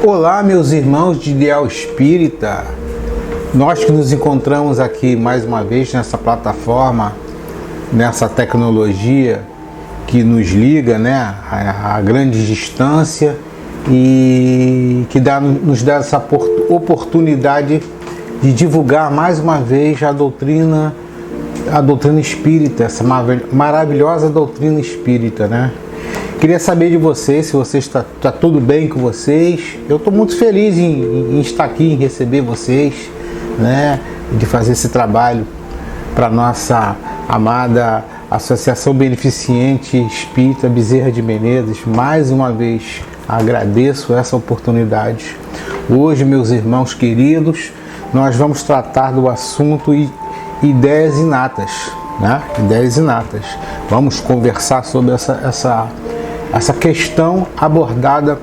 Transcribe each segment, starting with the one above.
Olá, meus irmãos de Ideal Espírita. Nós que nos encontramos aqui mais uma vez nessa plataforma, nessa tecnologia que nos liga, né, a grande distância e que nos dá essa oportunidade de divulgar mais uma vez a doutrina espírita, essa maravilhosa doutrina espírita, né? Queria saber de vocês, se vocês está tudo bem com vocês. Eu estou muito feliz em estar aqui, em receber vocês, né, de fazer esse trabalho para nossa amada Associação Beneficente Espírita Bezerra de Menezes. Mais uma vez agradeço essa oportunidade. Hoje, meus irmãos queridos, nós vamos tratar do assunto ideias inatas, né? Ideias inatas. Vamos conversar sobre essa questão abordada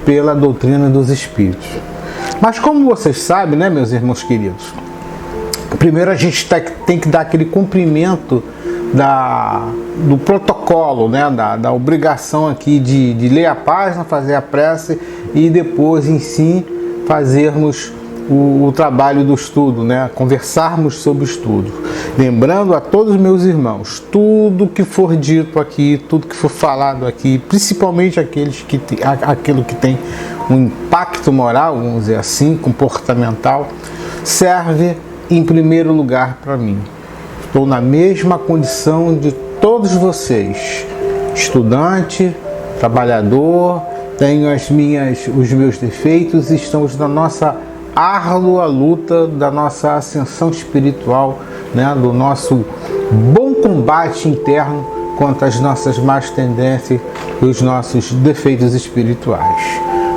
pela doutrina dos Espíritos. Mas como vocês sabem, né, meus irmãos queridos, primeiro a gente tem que dar aquele cumprimento do protocolo, né, da obrigação aqui de ler a página, fazer a prece e depois em si fazermos o trabalho do estudo, né? Conversarmos sobre o estudo. Lembrando a todos os meus irmãos, tudo que for dito aqui, tudo que for falado aqui, principalmente aquilo que tem um impacto moral, vamos dizer assim, comportamental, serve em primeiro lugar para mim. Estou na mesma condição de todos vocês, estudante, trabalhador, tenho os meus defeitos e estamos na nossa árdua luta da nossa ascensão espiritual, né, do nosso bom combate interno contra as nossas más tendências e os nossos defeitos espirituais.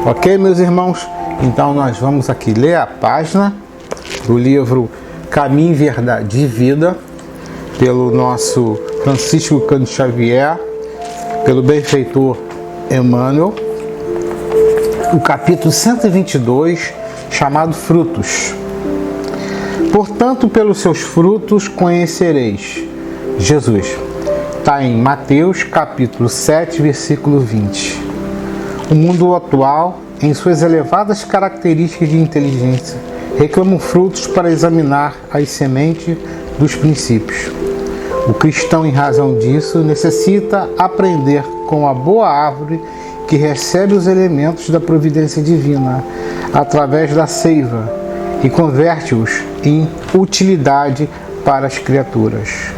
Ok, meus irmãos? Então nós vamos aqui ler a página do livro Caminho, Verdade e Vida, pelo nosso Francisco Cândido Xavier, pelo benfeitor Emmanuel, o capítulo 122, chamado Frutos. Portanto, pelos seus frutos conhecereis. Jesus. Está em Mateus, capítulo 7, versículo 20. O mundo atual, em suas elevadas características de inteligência, reclama frutos para examinar as sementes dos princípios. O cristão, em razão disso, necessita aprender com a boa árvore que recebe os elementos da providência divina através da seiva e converte-os em utilidade para as criaturas.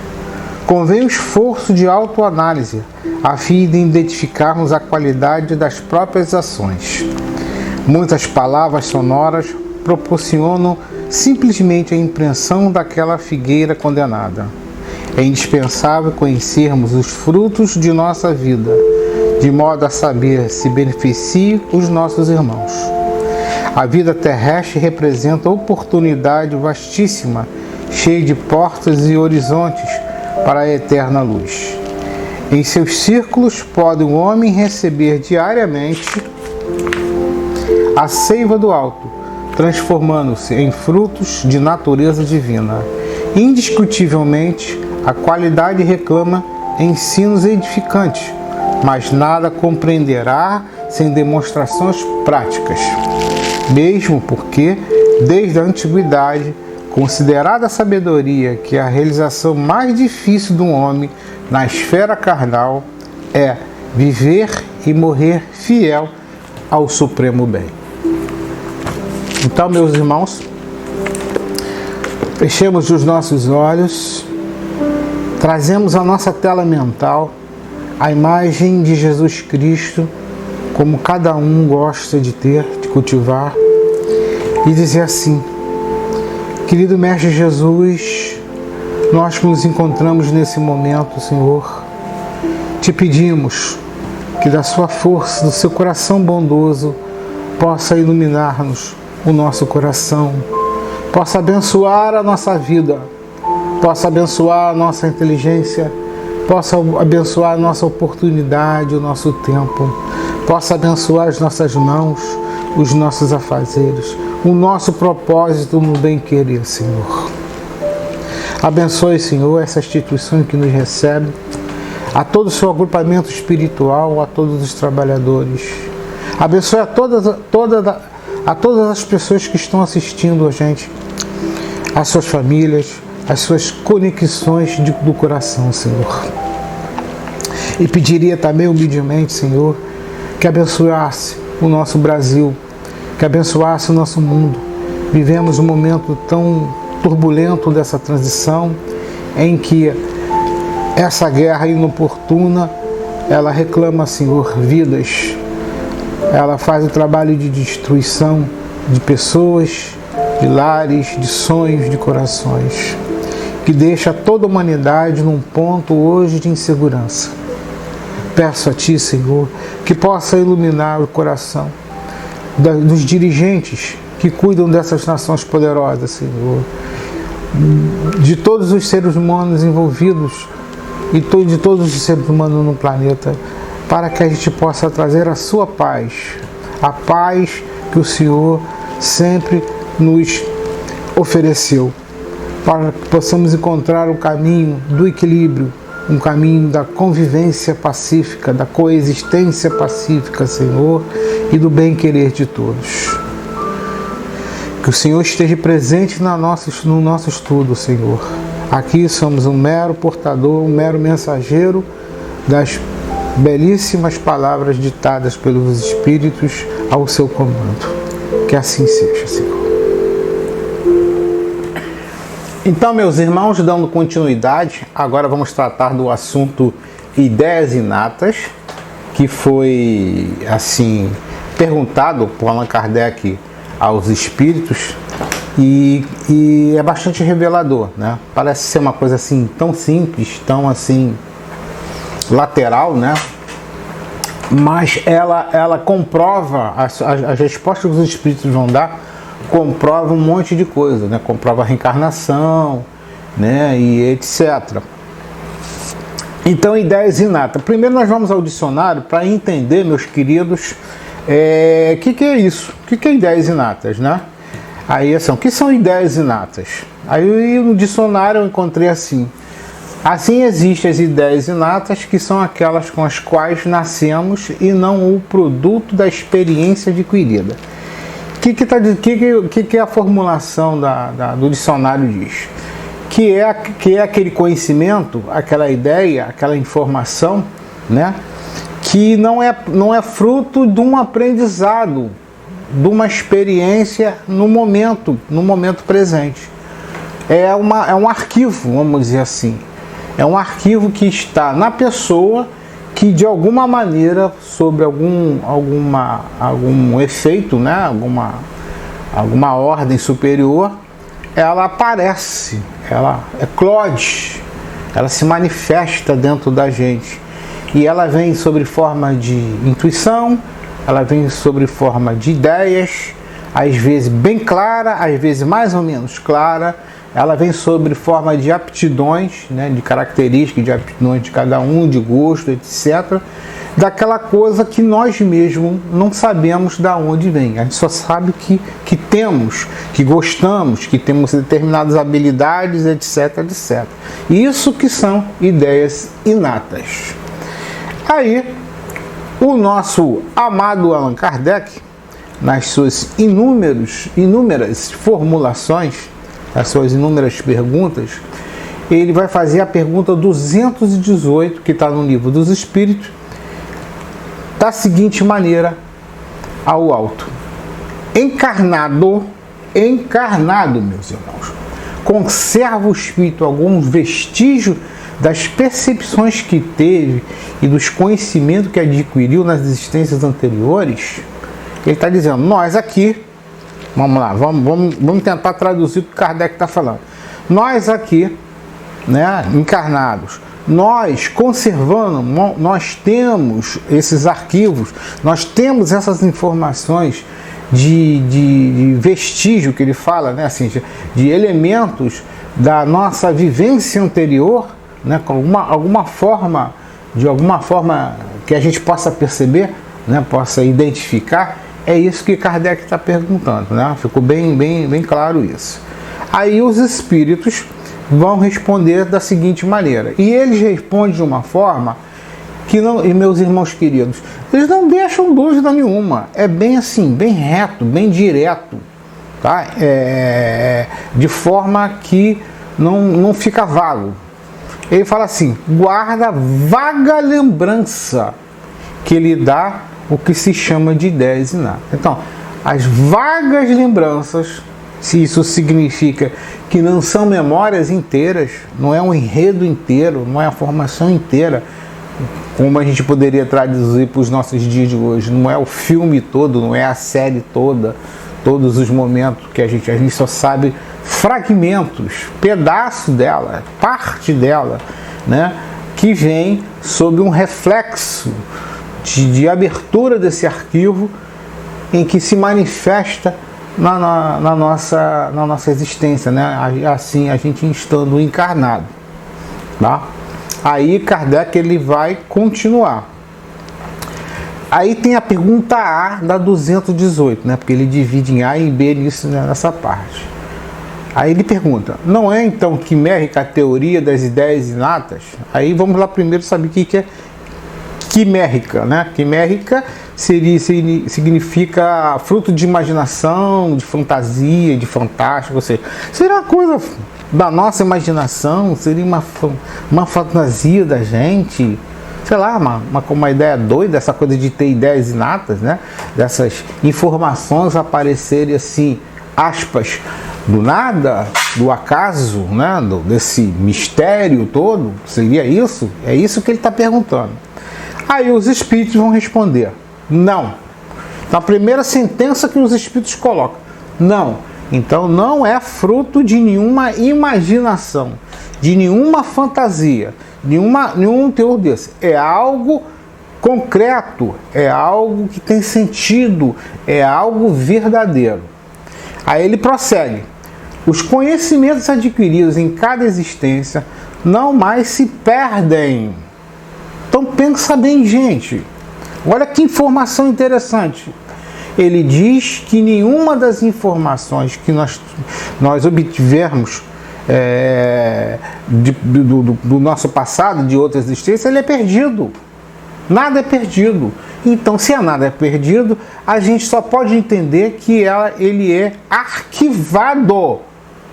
Convém o esforço de autoanálise a fim de identificarmos a qualidade das próprias ações. Muitas palavras sonoras proporcionam simplesmente a impressão daquela figueira condenada. É indispensável conhecermos os frutos de nossa vida, de modo a saber se beneficia os nossos irmãos. A vida terrestre representa oportunidade vastíssima, cheia de portas e horizontes para a eterna luz. Em seus círculos pode o homem receber diariamente a seiva do alto, transformando-se em frutos de natureza divina. Indiscutivelmente, a qualidade reclama ensinos edificantes, mas nada compreenderá sem demonstrações práticas. Mesmo porque, desde a antiguidade, considerada a sabedoria que a realização mais difícil do homem na esfera carnal é viver e morrer fiel ao Supremo Bem. Então, meus irmãos, fechemos os nossos olhos, trazemos à nossa tela mental a imagem de Jesus Cristo, como cada um gosta de ter, de cultivar, e dizer assim: querido Mestre Jesus, nós que nos encontramos nesse momento, Senhor, te pedimos que da sua força, do seu coração bondoso, possa iluminar-nos o nosso coração, possa abençoar a nossa vida, possa abençoar a nossa inteligência, possa abençoar a nossa oportunidade, o nosso tempo, possa abençoar as nossas mãos, os nossos afazeres, o nosso propósito no bem-querer, Senhor. Abençoe, Senhor, essa instituição que nos recebe, a todo o seu agrupamento espiritual, a todos os trabalhadores, Abençoe a todas as pessoas que estão assistindo a gente, as suas famílias, as suas conexões do coração, Senhor. E pediria também humildemente, Senhor, que abençoasse o nosso Brasil, que abençoasse o nosso mundo. Vivemos um momento tão turbulento dessa transição, em que essa guerra inoportuna, ela reclama, Senhor, vidas. Ela faz o trabalho de destruição de pessoas, de lares, de sonhos, de corações, que deixa toda a humanidade num ponto hoje de insegurança. Peço a Ti, Senhor, que possa iluminar o coração dos dirigentes que cuidam dessas nações poderosas, Senhor, de todos os seres humanos envolvidos e de todos os seres humanos no planeta, para que a gente possa trazer a Sua paz, a paz que o Senhor sempre nos ofereceu, para que possamos encontrar o caminho do equilíbrio, um caminho da convivência pacífica, da coexistência pacífica, Senhor, e do bem-querer de todos. Que o Senhor esteja presente no nosso estudo, Senhor. Aqui somos um mero portador, um mero mensageiro das belíssimas palavras ditadas pelos Espíritos ao seu comando. Que assim seja, Senhor. Então, meus irmãos, dando continuidade, agora vamos tratar do assunto ideias inatas, que foi, assim, perguntado por Allan Kardec aos Espíritos, e é bastante revelador, né? Parece ser uma coisa assim tão simples, tão assim lateral, né? Mas ela comprova, as respostas que os Espíritos vão dar, comprova um monte de coisa, né? Comprova a reencarnação, né? E etc. Então, ideias inatas. Primeiro nós vamos ao dicionário para entender, meus queridos, que é isso? O que é ideias inatas, né? Aí, assim, o que são ideias inatas? Aí no dicionário eu encontrei assim: assim existem as ideias inatas, que são aquelas com as quais nascemos e não o produto da experiência adquirida. O que a formulação do dicionário diz? Que é aquele conhecimento, aquela ideia, aquela informação, né? Que não é fruto de um aprendizado, de uma experiência no momento presente. É um arquivo, vamos dizer assim. É um arquivo que está na pessoa, que de alguma maneira, sobre algum efeito, né? alguma ordem superior, ela aparece, ela eclode, ela se manifesta dentro da gente. E ela vem sobre forma de intuição, ela vem sobre forma de ideias, às vezes bem clara, às vezes mais ou menos clara. Ela vem sobre forma de aptidões, né, de características, de aptidões de cada um, de gosto, etc. Daquela coisa que nós mesmos não sabemos de onde vem. A gente só sabe que temos, que gostamos, que temos determinadas habilidades, etc, etc. Isso que são ideias inatas. Aí, o nosso amado Allan Kardec, nas suas inúmeras formulações, as suas inúmeras perguntas, ele vai fazer a pergunta 218, que está no Livro dos Espíritos, da seguinte maneira, ao alto: encarnado, meus irmãos, conserva o espírito algum vestígio das percepções que teve e dos conhecimentos que adquiriu nas existências anteriores? Ele está dizendo, nós aqui, vamos lá, vamos tentar traduzir o que Kardec está falando. Nós aqui, né, encarnados, nós conservando, nós temos esses arquivos, nós temos essas informações de vestígio que ele fala, né, assim, de elementos da nossa vivência anterior, né, com alguma forma que a gente possa perceber, né, possa identificar. É isso que Kardec está perguntando, né? Ficou bem claro isso. Aí os espíritos vão responder da seguinte maneira, e eles respondem de uma forma que não, e meus irmãos queridos, eles não deixam dúvida nenhuma. É bem assim, bem reto, bem direto, tá? De forma que não fica vago. Ele fala assim: guarda vaga lembrança que lhe dá o que se chama de ideias inatas. Então, as vagas lembranças, se isso significa que não são memórias inteiras, não é um enredo inteiro, não é a formação inteira, como a gente poderia traduzir para os nossos dias de hoje, não é o filme todo, não é a série toda, todos os momentos que a gente só sabe fragmentos, pedaço dela, parte dela, né, que vem sob um reflexo de abertura desse arquivo em que se manifesta na nossa existência, né? Assim, a gente estando encarnado, tá? Aí Kardec ele vai continuar. Aí tem a pergunta A da 218, né? Porque ele divide em A e em B nisso, né, nessa parte. Aí ele pergunta: não é então quimérica a teoria das ideias inatas? Aí vamos lá primeiro saber o que é quimérica, né? Quimérica significa fruto de imaginação, de fantasia, de fantástico, ou seja, seria uma coisa da nossa imaginação, seria uma fantasia da gente, sei lá, uma ideia doida, essa coisa de ter ideias inatas, né? Dessas informações aparecerem assim, aspas, do nada, do acaso, né? Desse mistério todo, seria isso? É isso que ele está perguntando. Aí os espíritos vão responder: não. Na primeira sentença que os espíritos colocam, não. Então não é fruto de nenhuma imaginação, de nenhuma fantasia, nenhum teor desse. É algo concreto, é algo que tem sentido, é algo verdadeiro. Aí ele prossegue: os conhecimentos adquiridos em cada existência não mais se perdem. Então pensa bem, gente. Olha que informação interessante. Ele diz que nenhuma das informações que nós obtivermos do nosso passado, de outra existência, ele é perdido. Nada é perdido. Então, se nada é perdido, a gente só pode entender que ele é arquivado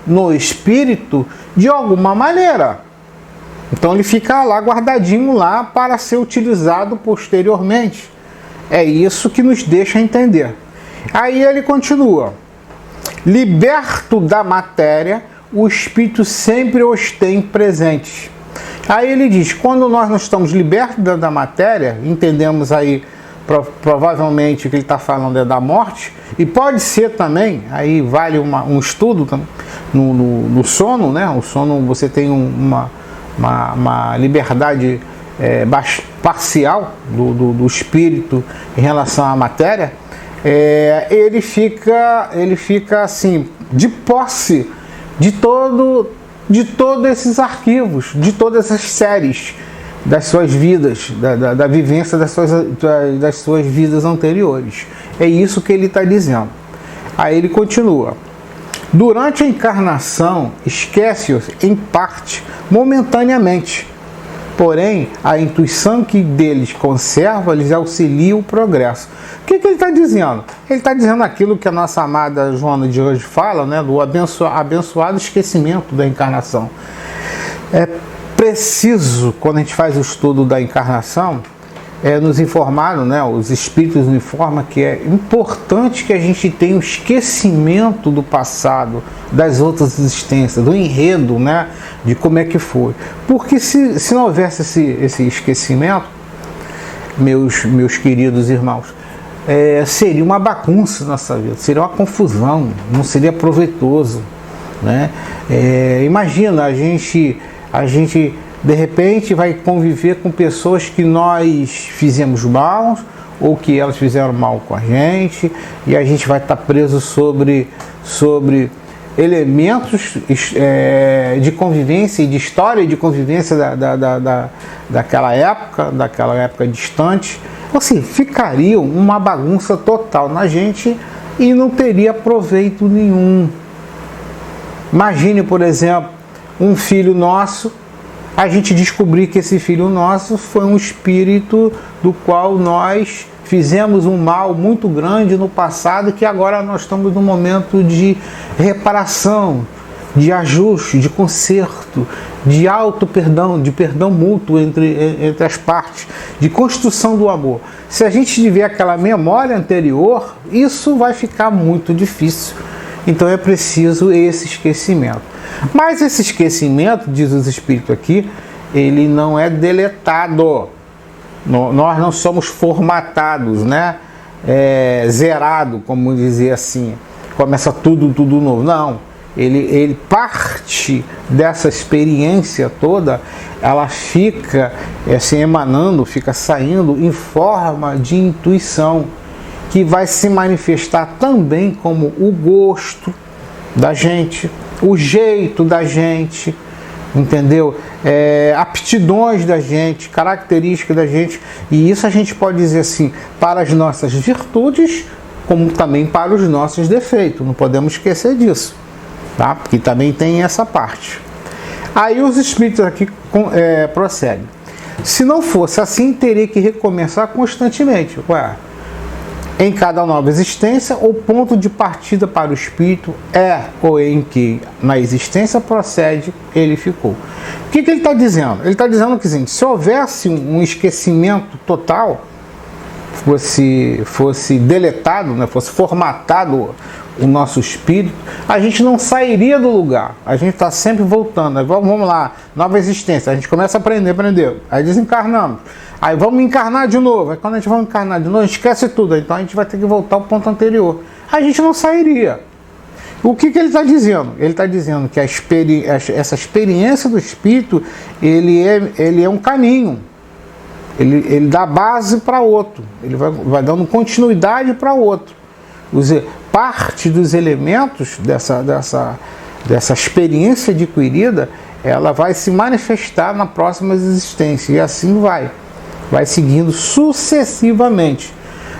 no espírito de alguma maneira. Então ele fica lá guardadinho lá para ser utilizado posteriormente. É isso que nos deixa entender. Aí ele continua: liberto da matéria, o espírito sempre os tem presentes. Aí ele diz: quando nós não estamos libertos da matéria, entendemos aí provavelmente o que ele está falando é da morte, e pode ser também, aí vale um estudo no sono, né? O sono você tem uma liberdade parcial do espírito em relação à matéria. Ele fica assim, de posse de todos esses arquivos, de todas essas séries das suas vidas, da vivência das suas vidas anteriores. É isso que ele está dizendo. Aí ele continua: durante a encarnação, esquece-os em parte, momentaneamente. Porém, a intuição que deles conserva lhes auxilia o progresso. O que ele está dizendo? Ele está dizendo aquilo que a nossa amada Joana de hoje fala, né, do abençoado esquecimento da encarnação. É preciso, quando a gente faz o estudo da encarnação, nos informaram, né, os espíritos nos informam que é importante que a gente tenha o esquecimento do passado, das outras existências, do enredo, né, de como é que foi. Porque se não houvesse esse esquecimento, meus queridos irmãos, seria uma bagunça na nossa vida, seria uma confusão, não seria proveitoso, né? Imagina, a gente de repente vai conviver com pessoas que nós fizemos mal ou que elas fizeram mal com a gente, e a gente vai estar preso sobre elementos de convivência e de história de convivência daquela época distante. Assim, ficaria uma bagunça total na gente e não teria proveito nenhum. Imagine, por exemplo, um filho nosso a gente descobrir que esse filho nosso foi um espírito do qual nós fizemos um mal muito grande no passado, que agora nós estamos num momento de reparação, de ajuste, de conserto, de auto-perdão, de perdão mútuo entre as partes, de construção do amor. Se a gente tiver aquela memória anterior, isso vai ficar muito difícil. Então é preciso esse esquecimento. Mas esse esquecimento, diz os Espíritos aqui, ele não é deletado. Nós não somos formatados, né? Zerado, como dizer assim. Começa tudo novo. Não. Ele parte dessa experiência toda, ela fica assim, emanando, fica saindo em forma de intuição, que vai se manifestar também como o gosto da gente, o jeito da gente, entendeu? Aptidões da gente, características da gente, e isso a gente pode dizer assim, para as nossas virtudes, como também para os nossos defeitos, não podemos esquecer disso, tá? Porque também tem essa parte. Aí os Espíritos aqui prosseguem. Se não fosse assim, teria que recomeçar constantemente. Em cada nova existência, o ponto de partida para o espírito é o em que na existência procede, ele ficou. O que ele está dizendo? Ele está dizendo que se houvesse um esquecimento total, fosse deletado, né, fosse formatado o nosso espírito, a gente não sairia do lugar. A gente está sempre voltando. Vamos lá, nova existência. A gente começa a aprender. Aí desencarnamos. Aí vamos encarnar de novo. Aí quando a gente vai encarnar de novo, a gente esquece tudo. Então a gente vai ter que voltar ao ponto anterior. A gente não sairia. O que ele está dizendo? Ele está dizendo que essa experiência do espírito, ele é um caminho. Ele dá base para outro. Ele vai dando continuidade para outro. Parte dos elementos dessa experiência adquirida, ela vai se manifestar na próxima existência. E assim vai seguindo sucessivamente,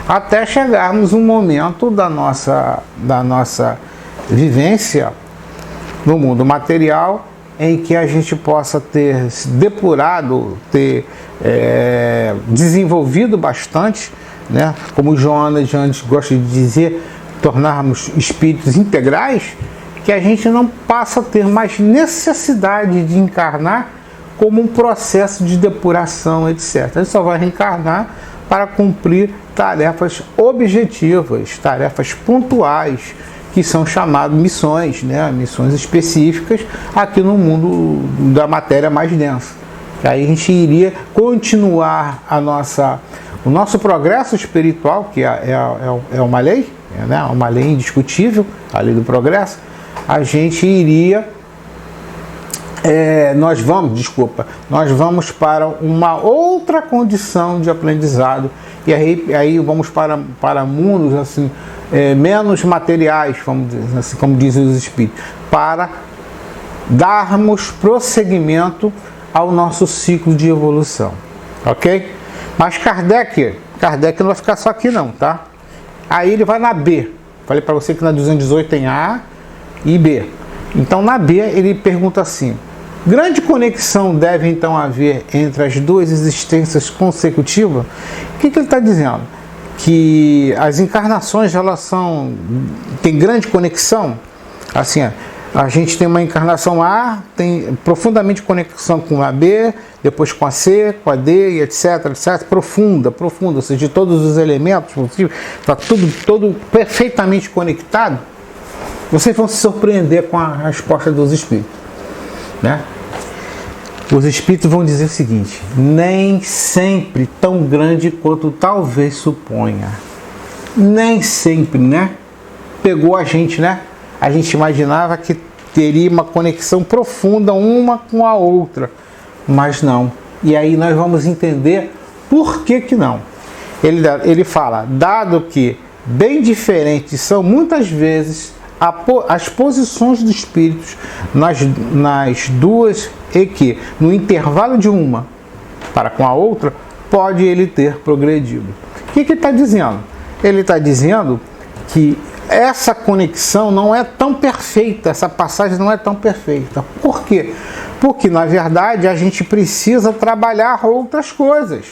até chegarmos um momento da nossa vivência no mundo material, em que a gente possa ter se depurado, ter desenvolvido bastante, né? Como o Joana de antes gosta de dizer, tornarmos espíritos integrais, que a gente não passa a ter mais necessidade de encarnar como um processo de depuração, etc. A gente só vai reencarnar para cumprir tarefas objetivas, tarefas pontuais, que são chamadas missões, né? Missões específicas aqui no mundo da matéria mais densa. Aí a gente iria continuar o nosso progresso espiritual, que é uma lei, né? Uma lei indiscutível, a lei do progresso. A gente iria, nós vamos para uma outra condição de aprendizado, e aí vamos para mundos assim, menos materiais, vamos dizer, assim, como dizem os Espíritos, para darmos prosseguimento ao nosso ciclo de evolução, ok? Mas Kardec não vai ficar só aqui não, tá? Aí ele vai na B. Falei para você que na 218 tem A e B. Então na B ele pergunta assim: grande conexão deve então haver entre as duas existências consecutivas? O que ele está dizendo? Que as encarnações têm grande conexão? Assim, a gente tem uma encarnação A, tem profundamente conexão com a B, depois com a C, com a D, e etc, profunda, ou seja, de todos os elementos possíveis, está tudo perfeitamente conectado. Vocês vão se surpreender com a resposta dos Espíritos, né? Os Espíritos vão dizer o seguinte: nem sempre tão grande quanto talvez suponha. Nem sempre, né? Pegou a gente, né? A gente imaginava que teria uma conexão profunda uma com a outra, mas não. E aí nós vamos entender por que não. Ele fala, dado que bem diferentes são muitas vezes as posições dos espíritos nas duas, e que no intervalo de uma para com a outra, pode ele ter progredido. O que ele está dizendo? Ele está dizendo que essa conexão não é tão perfeita, essa passagem não é tão perfeita. Por quê? Porque, na verdade, a gente precisa trabalhar outras coisas.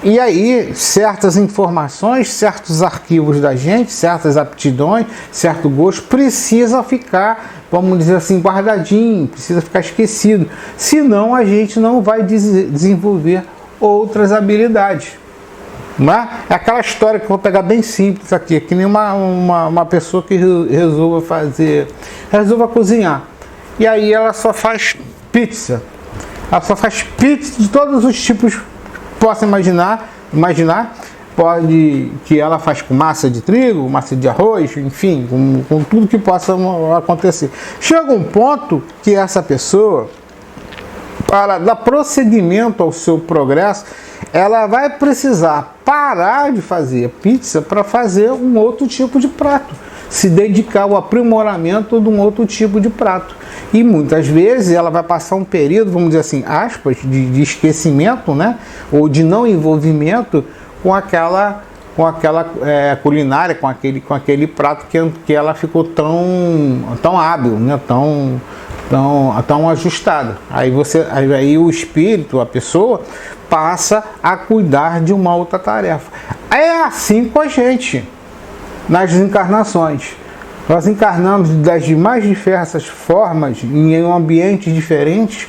E aí, certas informações, certos arquivos da gente, certas aptidões, certo gosto, precisa ficar, vamos dizer assim, guardadinho, precisa ficar esquecido. Senão, a gente não vai desenvolver outras habilidades. Não é? É aquela história que eu vou pegar bem simples aqui, que nem uma pessoa que resolva cozinhar. E aí ela só faz pizza. Ela só faz pizza de todos os tipos que possa imaginar. Pode que ela faz com massa de trigo, massa de arroz, enfim, com tudo que possa acontecer. Chega um ponto que essa pessoa, para dar prosseguimento ao seu progresso, ela vai precisar parar de fazer pizza para fazer um outro tipo de prato, se dedicar ao aprimoramento de um outro tipo de prato. E muitas vezes ela vai passar um período, vamos dizer assim, aspas, de esquecimento, né? Ou de não envolvimento com aquela culinária, com aquele prato que ela ficou tão hábil, né? Tão ajustada. Aí o espírito, a pessoa, passa a cuidar de uma outra tarefa. É assim com a gente nas encarnações. Nós encarnamos das mais diversas formas, em ambientes diferentes,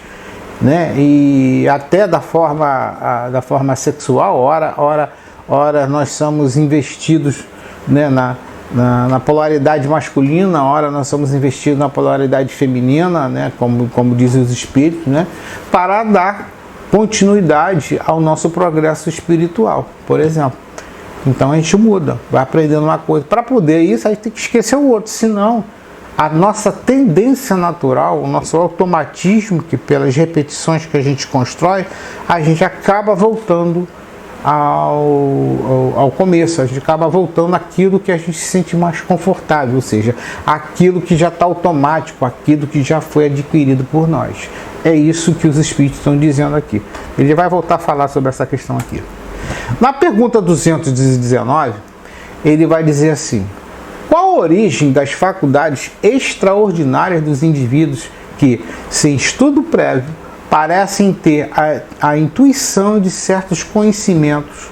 né? E até da forma sexual. Ora nós somos investidos, né, na polaridade masculina, ora nós somos investidos na polaridade feminina, né, como dizem os espíritos, né, para dar continuidade ao nosso progresso espiritual, por exemplo. Então a gente muda, vai aprendendo uma coisa. Para poder isso, a gente tem que esquecer o outro, senão a nossa tendência natural, o nosso automatismo, que pelas repetições que a gente constrói, a gente acaba voltando ao começo, a gente acaba voltando àquilo que a gente se sente mais confortável, ou seja, aquilo que já está automático, aquilo que já foi adquirido por nós. É isso que os espíritos estão dizendo aqui. Ele vai voltar a falar sobre essa questão aqui. Na pergunta 219, ele vai dizer assim: qual a origem das faculdades extraordinárias dos indivíduos que, sem estudo prévio, parecem ter a intuição de certos conhecimentos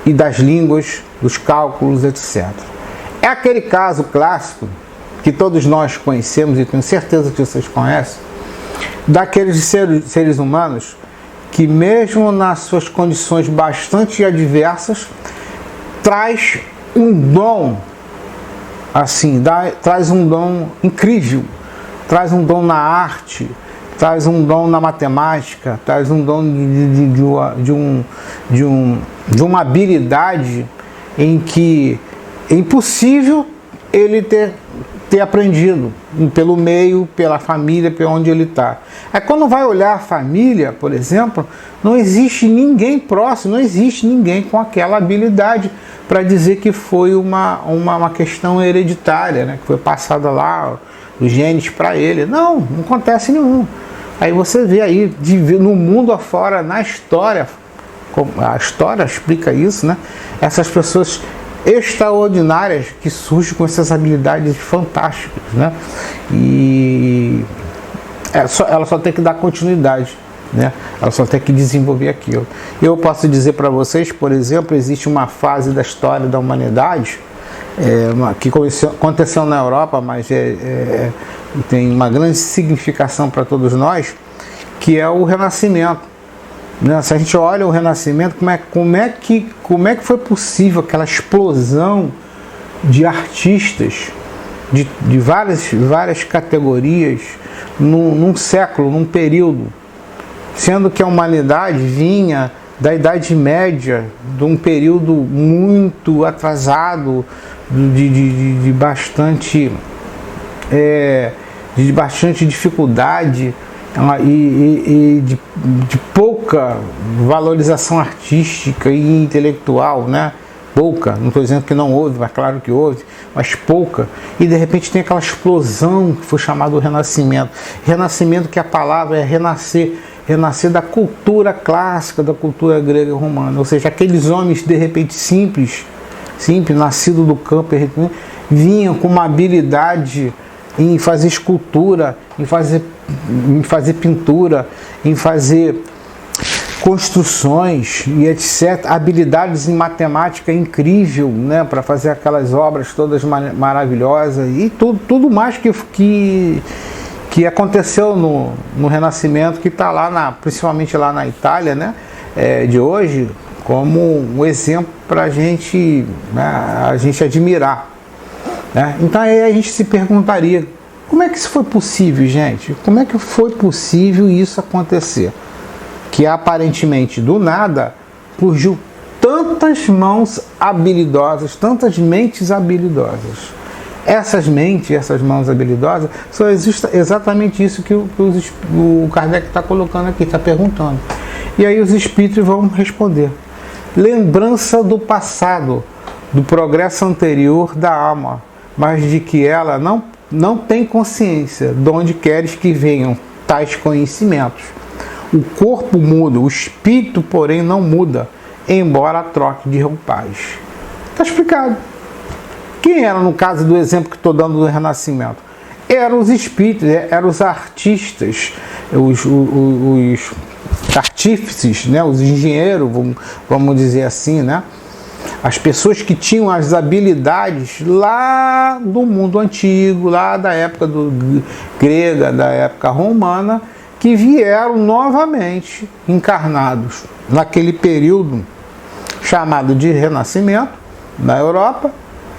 e das línguas, dos cálculos, etc. É aquele caso clássico que todos nós conhecemos e tenho certeza que vocês conhecem, daqueles seres humanos que, mesmo nas suas condições bastante adversas, traz um dom, assim, traz um dom incrível, traz um dom na arte, traz um dom na matemática, traz um dom de uma habilidade em que é impossível ele ter aprendido pelo meio, pela família, por onde ele está. Aí quando vai olhar a família, por exemplo, não existe ninguém próximo, não existe ninguém com aquela habilidade para dizer que foi uma questão hereditária, né? Que foi passada lá, os genes para ele. Não acontece nenhum. Aí você vê aí, no mundo afora, na história, a história explica isso, né? Essas pessoas extraordinárias que surgem com essas habilidades fantásticas, né? E ela só tem que dar continuidade, né? Ela só tem que desenvolver aquilo. Eu posso dizer para vocês, por exemplo, existe uma fase da história da humanidade que aconteceu na Europa, mas tem uma grande significação para todos nós, que é o Renascimento. Se a gente olha o Renascimento, como é que foi possível aquela explosão de artistas de várias categorias num século, num período, sendo que a humanidade vinha da Idade Média, de um período muito atrasado, de bastante dificuldade e de pouca valorização artística e intelectual, né? Pouca, não estou dizendo que não houve, mas claro que houve, mas pouca. E de repente tem aquela explosão que foi chamada o Renascimento. Renascimento, que a palavra é renascer da cultura clássica, da cultura grega e romana. Ou seja, aqueles homens de repente simples, nascidos do campo, vinham com uma habilidade em fazer escultura, em fazer pintura, em fazer construções e etc. Habilidades em matemática incrível, né, para fazer aquelas obras todas maravilhosas e tudo mais que aconteceu no Renascimento, que está lá, principalmente lá na Itália, né, de hoje, como um exemplo para a gente admirar. Né? Então aí a gente se perguntaria, como é que isso foi possível, gente? Como é que foi possível isso acontecer? Que aparentemente do nada surgiu tantas mãos habilidosas, tantas mentes habilidosas. Essas mentes, essas mãos habilidosas, são exatamente isso que o Kardec está colocando aqui, está perguntando. E aí os espíritos vão responder. Lembrança do passado, do progresso anterior da alma, mas de que ela não tem consciência de onde queres que venham tais conhecimentos. O corpo muda, o espírito, porém, não muda, embora troque de roupagem. Está explicado. Quem era, no caso do exemplo que estou dando do Renascimento? Eram os espíritos, eram os artistas, os artífices, né? Os engenheiros, vamos dizer assim, né? As pessoas que tinham as habilidades lá do mundo antigo, lá da época grega, da época romana, que vieram novamente encarnados naquele período chamado de Renascimento na Europa.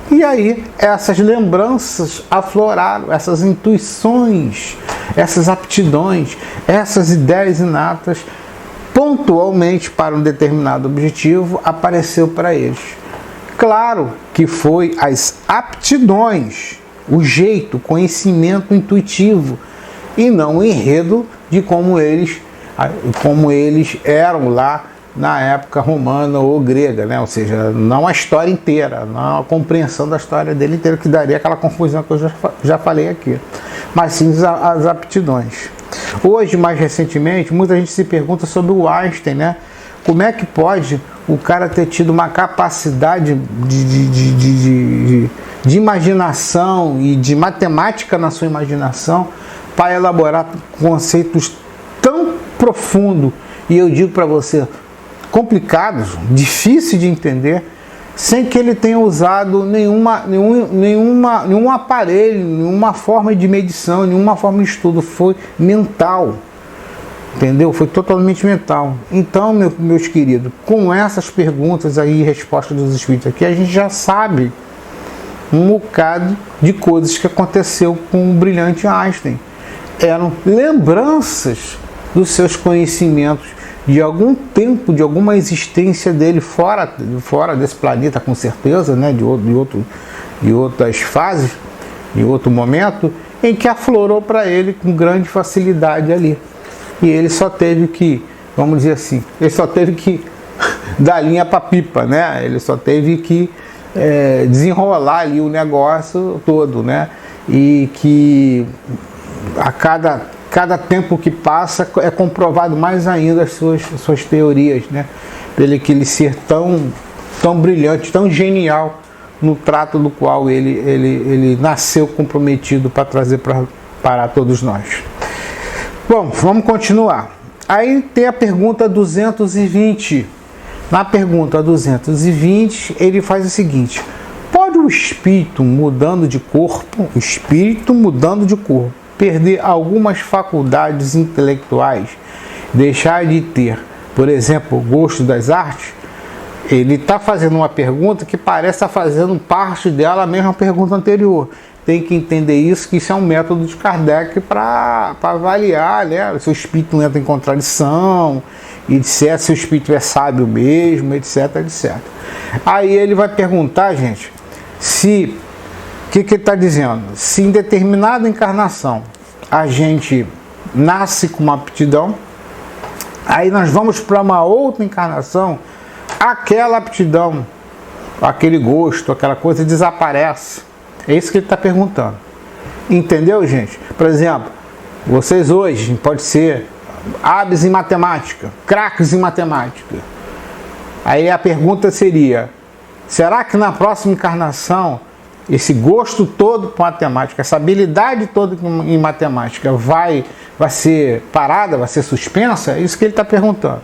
E aí essas lembranças afloraram, essas intuições, essas aptidões, essas ideias inatas, pontualmente para um determinado objetivo, apareceu para eles. Claro que foi as aptidões, o jeito, o conhecimento intuitivo, e não o enredo de como eles eram lá na época romana ou grega, né? Ou seja, não a história inteira, não a compreensão da história dele inteira, que daria aquela confusão que eu já falei aqui, mas sim as aptidões. Hoje, mais recentemente, muita gente se pergunta sobre o Einstein, né? Como é que pode o cara ter tido uma capacidade de imaginação e de matemática na sua imaginação para elaborar conceitos tão profundos, e eu digo para você, complicados, difíceis de entender, sem que ele tenha usado nenhum aparelho, nenhuma forma de medição, nenhuma forma de estudo. Foi mental, entendeu? Foi totalmente mental. Então, meus queridos, com essas perguntas aí, respostas dos espíritos aqui, a gente já sabe um bocado de coisas que aconteceu com o brilhante Einstein. Eram lembranças dos seus conhecimentos de algum tempo, de alguma existência dele fora desse planeta, com certeza, né? de outras fases, de outro momento, em que aflorou para ele com grande facilidade ali. E ele só teve que, vamos dizer assim, ele só teve que dar linha para pipa, né? Ele só teve que desenrolar ali o negócio todo, né? E que a cada tempo que passa é comprovado mais ainda as suas teorias, né? Pelo que ele ser tão brilhante, tão genial no trato do qual ele nasceu comprometido para trazer para todos nós. Bom, vamos continuar. Aí tem a pergunta 220. Na pergunta 220, ele faz o seguinte: pode o espírito mudando de corpo, perder algumas faculdades intelectuais, deixar de ter, por exemplo, o gosto das artes? Ele está fazendo uma pergunta que parece estar fazendo parte dela, a mesma pergunta anterior. Tem que entender isso, que isso é um método de Kardec para avaliar, né, se o espírito não entra em contradição, etc., se o espírito é sábio mesmo, etc, etc. Aí ele vai perguntar, gente, se... O que ele está dizendo? Se em determinada encarnação a gente nasce com uma aptidão, aí nós vamos para uma outra encarnação, aquela aptidão, aquele gosto, aquela coisa desaparece. É isso que ele está perguntando. Entendeu, gente? Por exemplo, vocês hoje pode ser hábeis em matemática, craques em matemática. Aí a pergunta seria: será que na próxima encarnação esse gosto todo por matemática, essa habilidade toda em matemática vai ser parada, vai ser suspensa? É isso que ele está perguntando.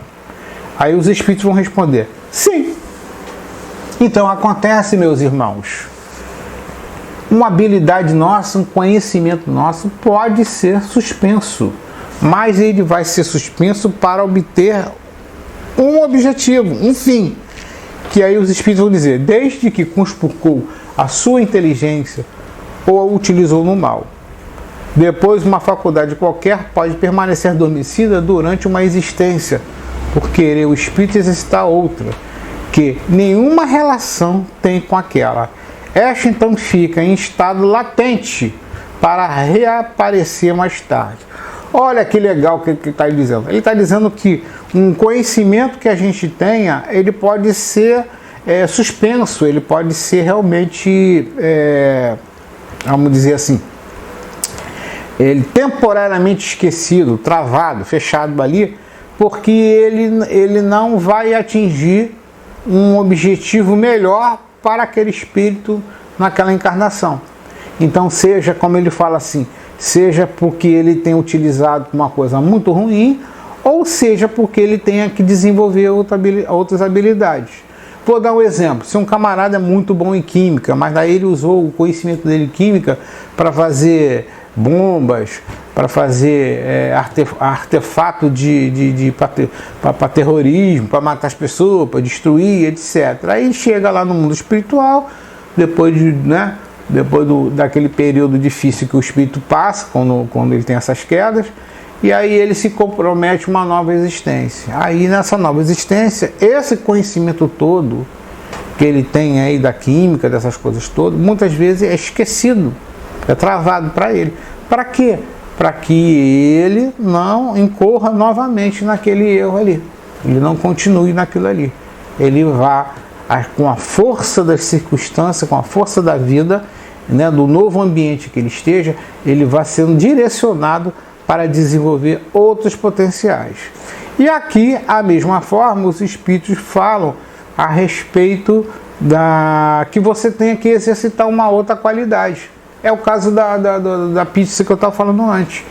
Aí os espíritos vão responder: sim. Então acontece, meus irmãos, uma habilidade nossa, um conhecimento nosso pode ser suspenso, mas ele vai ser suspenso para obter um objetivo, um fim, que aí os espíritos vão dizer: desde que conspurcou a sua inteligência ou a utilizou no mal. Depois, uma faculdade qualquer pode permanecer adormecida durante uma existência, por querer o espírito exercitar outra, que nenhuma relação tem com aquela. Esta então fica em estado latente para reaparecer mais tarde. Olha que legal que ele está dizendo. Ele está dizendo que um conhecimento que a gente tenha, ele pode ser suspenso, ele pode ser realmente, vamos dizer assim, ele temporariamente esquecido, travado, fechado ali, porque ele não vai atingir um objetivo melhor para aquele espírito naquela encarnação. Então, seja, como ele fala assim, seja porque ele tenha utilizado uma coisa muito ruim, ou seja porque ele tenha que desenvolver outras habilidades. Vou dar um exemplo: se um camarada é muito bom em química, mas daí ele usou o conhecimento dele em química para fazer bombas, para fazer artefato para terrorismo, para matar as pessoas, para destruir, etc. Aí chega lá no mundo espiritual, depois daquele período difícil que o espírito passa, quando ele tem essas quedas, e aí ele se compromete a uma nova existência. Aí nessa nova existência, esse conhecimento todo que ele tem aí da química, dessas coisas todas, muitas vezes é esquecido, é travado para ele. Para quê? Para que ele não incorra novamente naquele erro ali, ele não continue naquilo ali. Ele vá, com a força das circunstâncias, com a força da vida, né, do novo ambiente que ele esteja, ele vai sendo direcionado para desenvolver outros potenciais. E aqui, a mesma forma, os espíritos falam a respeito que você tenha que exercitar uma outra qualidade. É o caso da pizza que eu estava falando antes,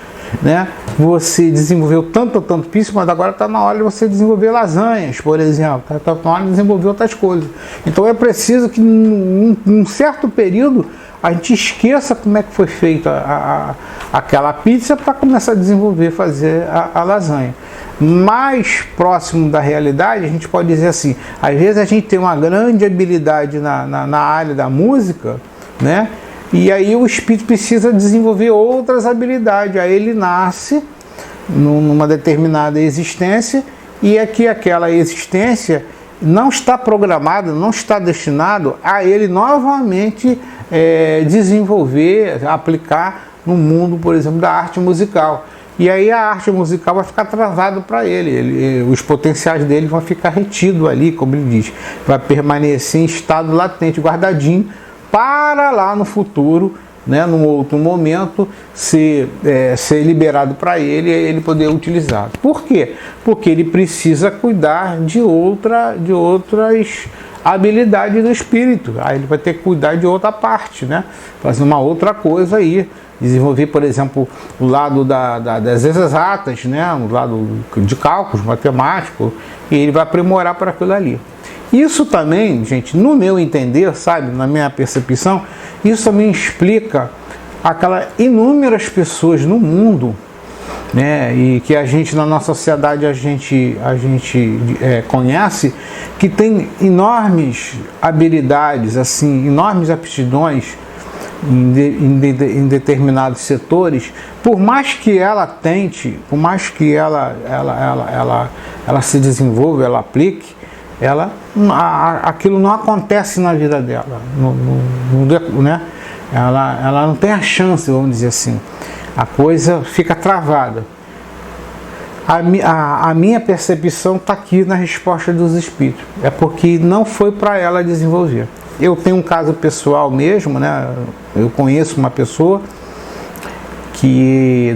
né? Você desenvolveu tanto pizza, mas agora está na hora de você desenvolver lasanhas, por exemplo. Está na hora de desenvolver outras coisas. Então é preciso que, num certo período, a gente esqueça como é que foi feita aquela pizza para começar a desenvolver, fazer a lasanha. Mais próximo da realidade, a gente pode dizer assim: às vezes a gente tem uma grande habilidade na área da música, né? E aí o espírito precisa desenvolver outras habilidades. Aí ele nasce numa determinada existência, e é que aquela existência não está programada, não está destinado a ele novamente desenvolver, aplicar no mundo, por exemplo, da arte musical. E aí a arte musical vai ficar travado para ele, os potenciais dele vão ficar retidos ali, como ele diz, vai permanecer em estado latente, guardadinho, para lá no futuro, né, num outro momento, ser liberado para ele e ele poder utilizar. Por quê? Porque ele precisa cuidar de outras habilidades do espírito. Aí ele vai ter que cuidar de outra parte, né? Fazer uma outra coisa aí. Desenvolver, por exemplo, o lado das exatas, né? O lado de cálculos, matemático, e ele vai aprimorar para aquilo ali. Isso também, gente, no meu entender, sabe, na minha percepção, isso também explica aquelas inúmeras pessoas no mundo, né, e que a gente, na nossa sociedade, a gente conhece, que tem enormes habilidades, assim, enormes aptidões em determinados setores. Por mais que ela tente, por mais que ela se desenvolva, ela aplique, aquilo não acontece na vida dela, né? Ela não tem a chance, vamos dizer assim, a coisa fica travada. A minha percepção está aqui na resposta dos espíritos, é porque não foi para ela desenvolver. Eu tenho um caso pessoal mesmo, né? Eu conheço uma pessoa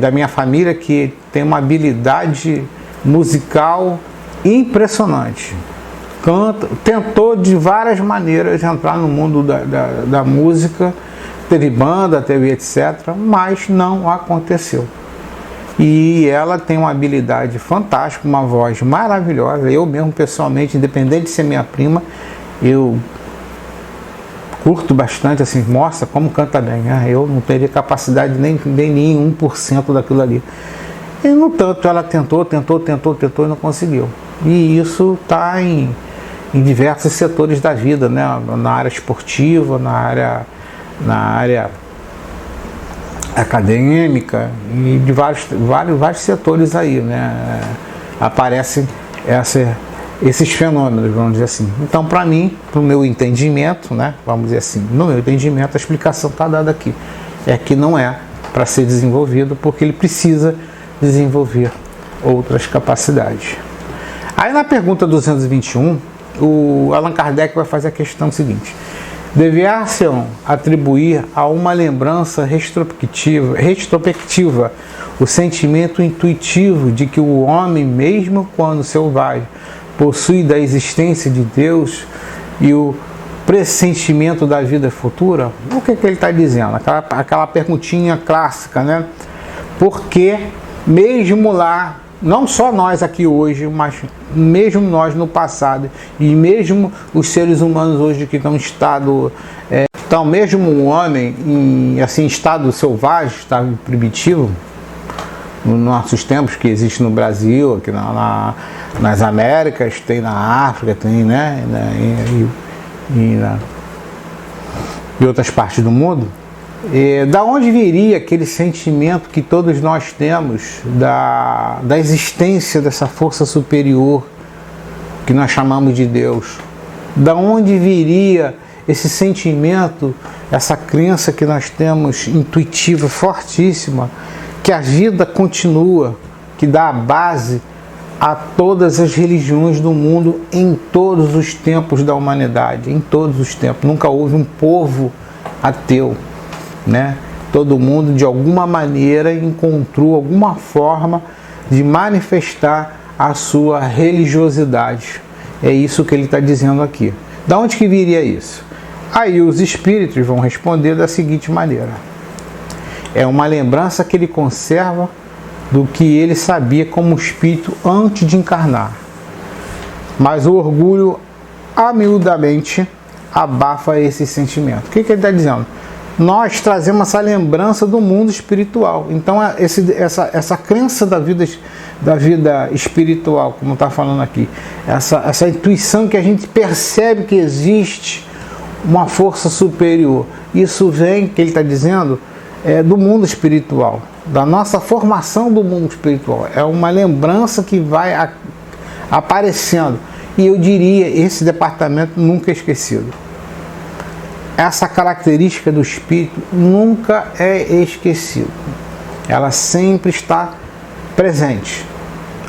da minha família que tem uma habilidade musical impressionante. Tentou de várias maneiras entrar no mundo da música, teve banda, teve etc., mas não aconteceu. E ela tem uma habilidade fantástica, uma voz maravilhosa. Eu mesmo, pessoalmente, independente de ser minha prima, eu curto bastante, assim, mostra como canta bem, né? Eu não teria capacidade nem 1% daquilo ali. E, no tanto, ela tentou e não conseguiu. E isso está em diversos setores da vida, né? Na área esportiva, na área acadêmica e de vários setores aí, né? Aparecem esses fenômenos, vamos dizer assim. Então, para mim, para o meu entendimento, né? Vamos dizer assim, no meu entendimento, a explicação está dada aqui. É que não é para ser desenvolvido, porque ele precisa desenvolver outras capacidades. Aí na pergunta 221, o Allan Kardec vai fazer a questão seguinte: dever-se-ão atribuir a uma lembrança retrospectiva o sentimento intuitivo de que o homem, mesmo quando selvagem, possui da existência de Deus e o pressentimento da vida futura? O que ele está dizendo? Aquela perguntinha clássica, né? Porque mesmo lá, não só nós aqui hoje, mas mesmo nós no passado, e mesmo os seres humanos hoje que estão em estado, então mesmo o homem em assim, estado selvagem, estado primitivo, nos nossos tempos, que existe no Brasil, aqui nas Américas, tem na África, tem, né, em outras partes do mundo. Da onde viria aquele sentimento que todos nós temos da existência dessa força superior que nós chamamos de Deus? Da onde viria esse sentimento, essa crença que nós temos intuitiva, fortíssima, que a vida continua, que dá a base a todas as religiões do mundo em todos os tempos da humanidade, em todos os tempos. Nunca houve um povo ateu, né? Todo mundo de alguma maneira encontrou alguma forma de manifestar a sua religiosidade. É isso que ele está dizendo aqui. Da onde que viria isso? Aí os espíritos vão responder da seguinte maneira: é uma lembrança que ele conserva do que ele sabia como espírito antes de encarnar, mas o orgulho amiudamente abafa esse sentimento. O que ele está dizendo? Nós trazemos essa lembrança do mundo espiritual. Então essa crença da vida espiritual, como está falando aqui, essa intuição que a gente percebe que existe uma força superior, isso vem, que ele está dizendo, do mundo espiritual, da nossa formação do mundo espiritual. É uma lembrança que vai aparecendo. E eu diria, esse departamento nunca é esquecido. Essa característica do espírito nunca é esquecida. Ela sempre está presente.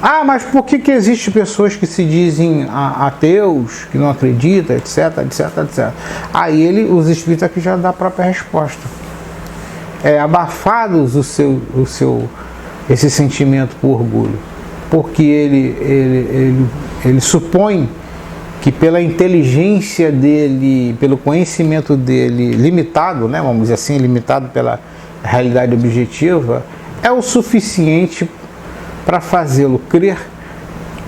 Ah, mas por que existem pessoas que se dizem ateus, que não acreditam, etc, etc, etc. Aí os espíritos aqui já dão a própria resposta. Abafados esse sentimento por orgulho, porque ele supõe que pela inteligência dele, pelo conhecimento dele limitado, né, vamos dizer assim, limitado pela realidade objetiva, é o suficiente para fazê-lo crer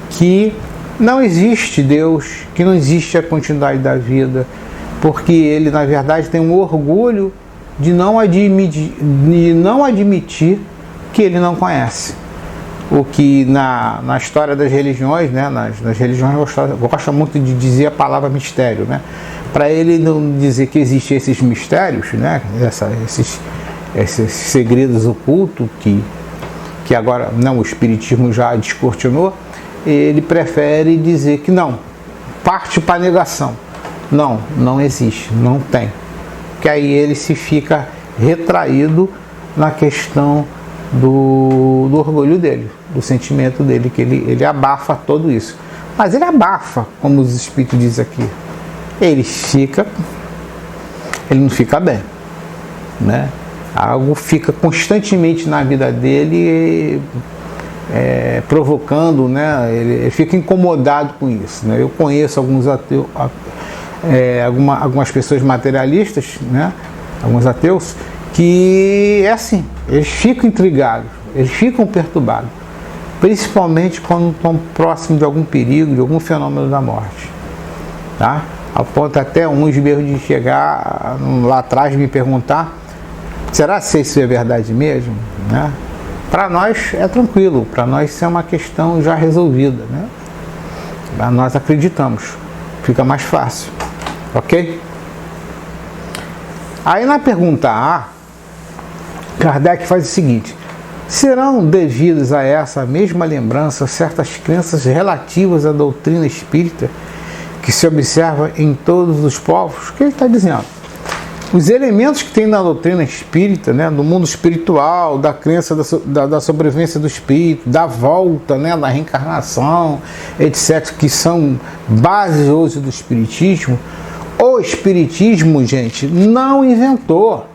que não existe Deus, que não existe a continuidade da vida, porque ele, na verdade, tem um orgulho de não admitir que ele não conhece. O que na história das religiões, né, nas religiões gosta muito de dizer a palavra mistério, né? Para ele não dizer que existem esses mistérios, né, esses segredos ocultos que agora não, o espiritismo já descortinou, ele prefere dizer que não, parte para a negação. Não existe, não tem. Que aí ele se fica retraído na questão do orgulho dele, do sentimento dele, que ele abafa tudo isso. Mas ele abafa, como os espíritos dizem aqui. Ele não fica bem, né? Algo fica constantemente na vida dele, provocando, né? Ele fica incomodado com isso, né? Eu conheço alguns ateus, algumas pessoas materialistas, né, alguns ateus, que é assim, eles ficam intrigados, eles ficam perturbados, principalmente quando estão próximos de algum perigo, de algum fenômeno da morte, tá? Ao ponto até uns mesmo de chegar lá atrás e me perguntar, será que isso é verdade mesmo? Né? Para nós é tranquilo, para nós isso é uma questão já resolvida, né? Nós acreditamos, fica mais fácil, ok? Aí na pergunta A, Kardec faz o seguinte: serão devidas a essa mesma lembrança certas crenças relativas à doutrina espírita que se observa em todos os povos? O que ele está dizendo? Os elementos que tem na doutrina espírita, né, do mundo espiritual, da crença da sobrevivência do espírito, da volta, né, da reencarnação, etc., que são bases hoje do espiritismo, o espiritismo, gente, não inventou.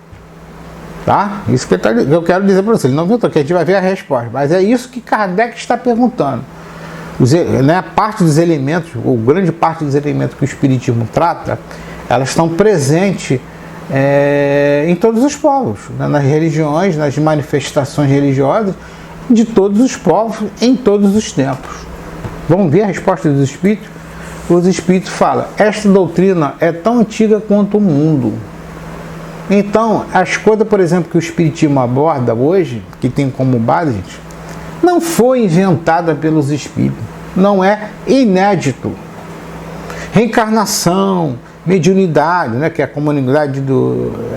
Tá? Isso que eu quero dizer para você, ele não inventou, que a gente vai ver a resposta, mas é isso que Kardec está perguntando. Né, parte dos elementos, ou grande parte dos elementos que o espiritismo trata, elas estão presentes em todos os povos, né, nas religiões, nas manifestações religiosas de todos os povos, em todos os tempos. Vamos ver a resposta dos espíritos? Os espíritos falam: esta doutrina é tão antiga quanto o mundo. Então, as coisas, por exemplo, que o espiritismo aborda hoje, que tem como base, gente, não foi inventada pelos espíritos, não é inédito. Reencarnação, mediunidade, né, que é a comunidade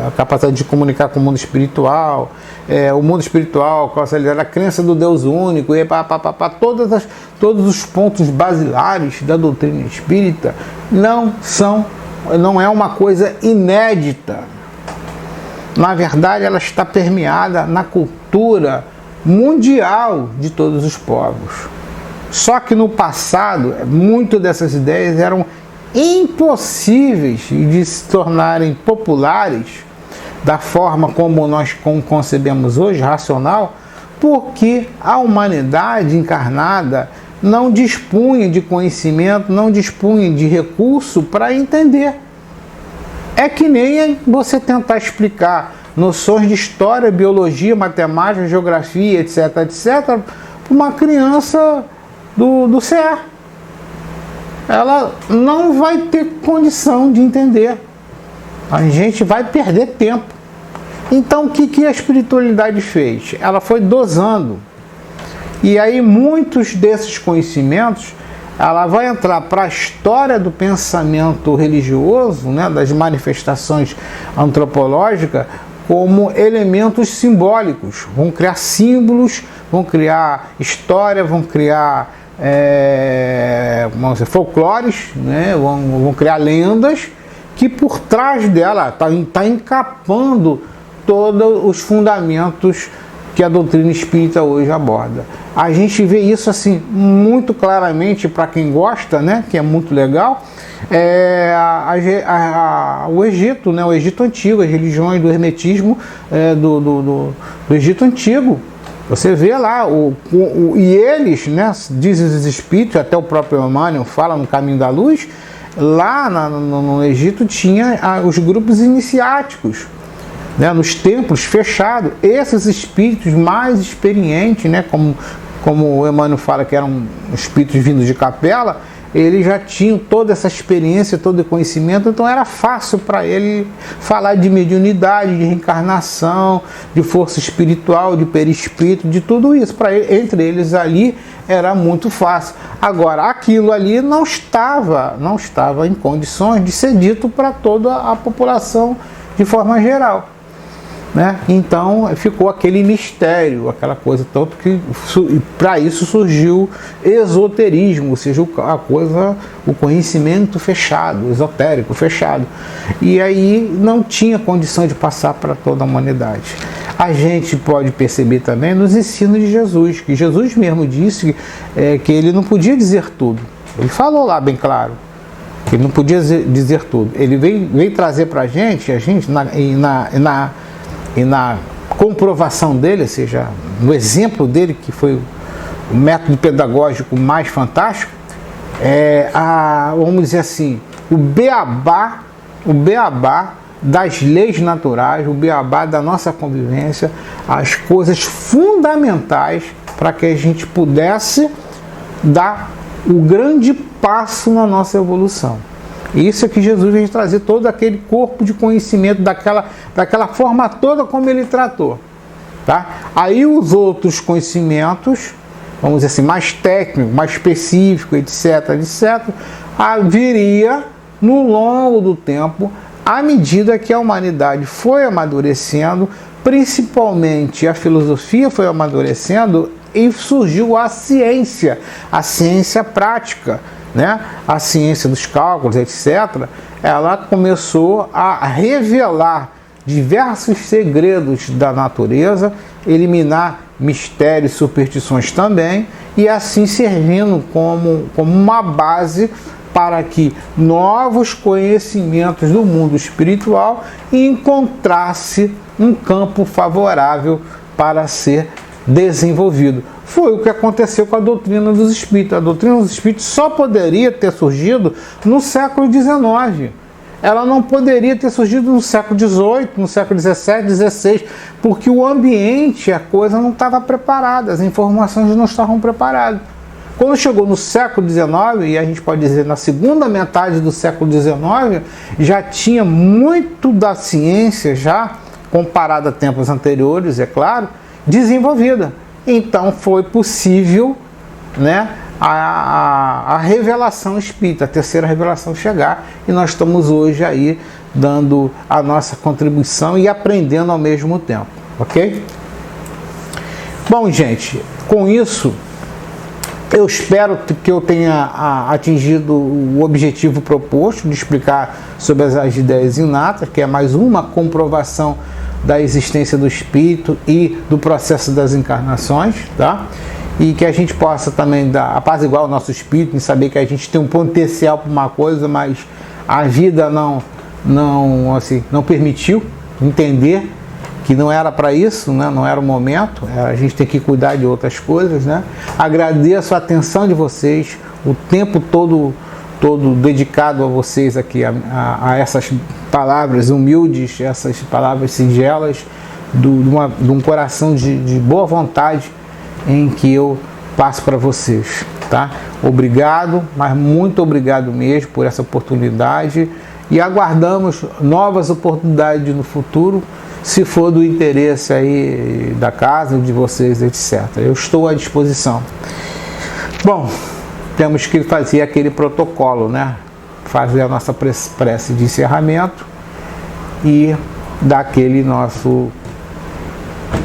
a capacidade de comunicar com o mundo espiritual, o mundo espiritual, a crença do Deus único, e todos os pontos basilares da doutrina espírita não é uma coisa inédita. Na verdade, ela está permeada na cultura mundial de todos os povos. Só que no passado, muitas dessas ideias eram impossíveis de se tornarem populares da forma como nós concebemos hoje, racional, porque a humanidade encarnada não dispunha de conhecimento, não dispunha de recurso para entender. É que nem você tentar explicar noções de história, biologia, matemática, geografia, etc., para uma criança do CE. Ela não vai ter condição de entender. A gente vai perder tempo. Então, o que a espiritualidade fez? Ela foi dosando. E aí, muitos desses conhecimentos, ela vai entrar para a história do pensamento religioso, né, das manifestações antropológicas, como elementos simbólicos. Vão criar símbolos, vão criar história, vão criar folclores, né, vão criar lendas, que por trás dela está encapando todos os fundamentos que a doutrina espírita hoje aborda. A gente vê isso assim muito claramente para quem gosta, né, que é muito legal, o Egito, né, o Egito Antigo, as religiões do hermetismo do Egito Antigo. Você vê lá, e eles, né, dizem os espíritos, até o próprio Emmanuel fala no Caminho da Luz, lá no Egito tinha os grupos iniciáticos, né, nos templos fechados. Esses espíritos mais experientes, né, como o Emmanuel fala que eram espíritos vindos de capela, eles já tinham toda essa experiência, todo o conhecimento, então era fácil para ele falar de mediunidade, de reencarnação, de força espiritual, de perispírito, de tudo isso. Entre eles ali era muito fácil. Agora, aquilo ali não estava em condições de ser dito para toda a população de forma geral. Né? Então ficou aquele mistério, aquela coisa, tanto que para isso surgiu esoterismo, ou seja, o conhecimento fechado, esotérico fechado, e aí não tinha condição de passar para toda a humanidade. A gente pode perceber também nos ensinos de Jesus, que Jesus mesmo disse que ele não podia dizer tudo. Ele falou lá bem claro que ele não podia dizer tudo. Ele veio trazer para a gente e na comprovação dele, ou seja, no exemplo dele, que foi o método pedagógico mais fantástico, vamos dizer assim, o beabá das leis naturais, o beabá da nossa convivência, as coisas fundamentais para que a gente pudesse dar o grande passo na nossa evolução. Isso é que Jesus veio trazer todo aquele corpo de conhecimento daquela forma toda como ele tratou. Tá? Aí os outros conhecimentos, vamos dizer assim, mais técnicos, mais específicos, etc., viria no longo do tempo, à medida que a humanidade foi amadurecendo, principalmente a filosofia foi amadurecendo e surgiu a ciência prática, né? A ciência dos cálculos, etc., ela começou a revelar diversos segredos da natureza, eliminar mistérios e superstições também, e assim servindo como uma base para que novos conhecimentos do mundo espiritual encontrasse um campo favorável para ser desenvolvido. Foi o que aconteceu com a doutrina dos espíritos. A doutrina dos espíritos só poderia ter surgido no século XIX. Ela não poderia ter surgido no século XVIII, no século XVII, XVI, porque o ambiente, a coisa não estava preparada, as informações não estavam preparadas. Quando chegou no século XIX, e a gente pode dizer na segunda metade do século XIX, já tinha muito da ciência, já comparada a tempos anteriores, é claro, desenvolvida. Então foi possível, né, a revelação espírita, a terceira revelação chegar, e nós estamos hoje aí dando a nossa contribuição e aprendendo ao mesmo tempo, ok? Bom, gente, com isso eu espero que eu tenha atingido o objetivo proposto de explicar sobre as ideias inatas, que é mais uma comprovação da existência do espírito e do processo das encarnações, tá? E que a gente possa também apaziguar o nosso espírito em saber que a gente tem um potencial para uma coisa, mas a vida não permitiu entender que não era para isso, né? Não era o momento, a gente tem que cuidar de outras coisas, né? Agradeço a atenção de vocês, o tempo todo dedicado a vocês aqui, a essas palavras humildes, essas palavras singelas, de um coração de boa vontade em que eu passo para vocês, tá? Obrigado, mas muito obrigado mesmo por essa oportunidade, e aguardamos novas oportunidades no futuro, se for do interesse aí da casa, de vocês, etc. Eu estou à disposição. Bom, temos que fazer aquele protocolo, né? Fazer a nossa prece de encerramento e dar aquele nosso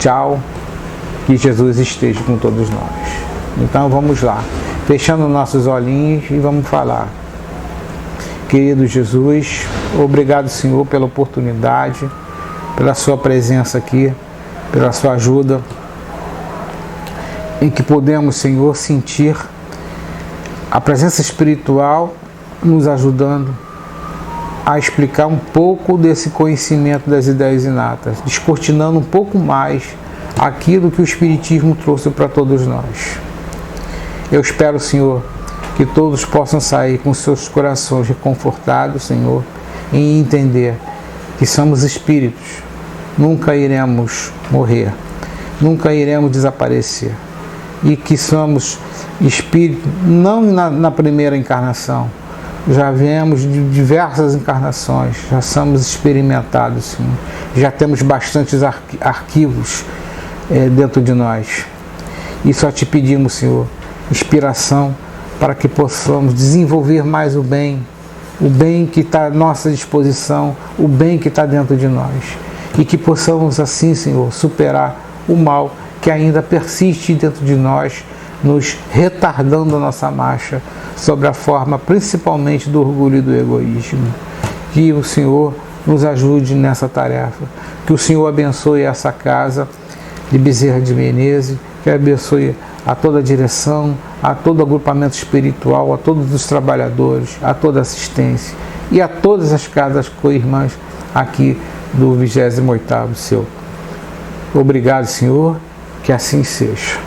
tchau, que Jesus esteja com todos nós. Então vamos lá, fechando nossos olhinhos e vamos falar. Querido Jesus, obrigado, Senhor, pela oportunidade, pela sua presença aqui, pela sua ajuda, em que podemos, Senhor, sentir a presença espiritual nos ajudando a explicar um pouco desse conhecimento das ideias inatas, descortinando um pouco mais aquilo que o Espiritismo trouxe para todos nós. Eu espero, Senhor, que todos possam sair com seus corações reconfortados, Senhor, em entender que somos espíritos, nunca iremos morrer, nunca iremos desaparecer, e que somos espíritos não na primeira encarnação, já viemos de diversas encarnações, já somos experimentados, Senhor, já temos bastantes arquivos dentro de nós, e só te pedimos, Senhor, inspiração para que possamos desenvolver mais o bem que está à nossa disposição, o bem que está dentro de nós, e que possamos assim, Senhor, superar o mal que ainda persiste dentro de nós, nos retardando a nossa marcha sobre a forma principalmente do orgulho e do egoísmo. Que o Senhor nos ajude nessa tarefa, que o Senhor abençoe essa casa de Bezerra de Menezes, que abençoe a toda a direção, a todo agrupamento espiritual, a todos os trabalhadores, a toda a assistência e a todas as casas co-irmãs aqui do 28º seu. Obrigado, Senhor, que assim seja.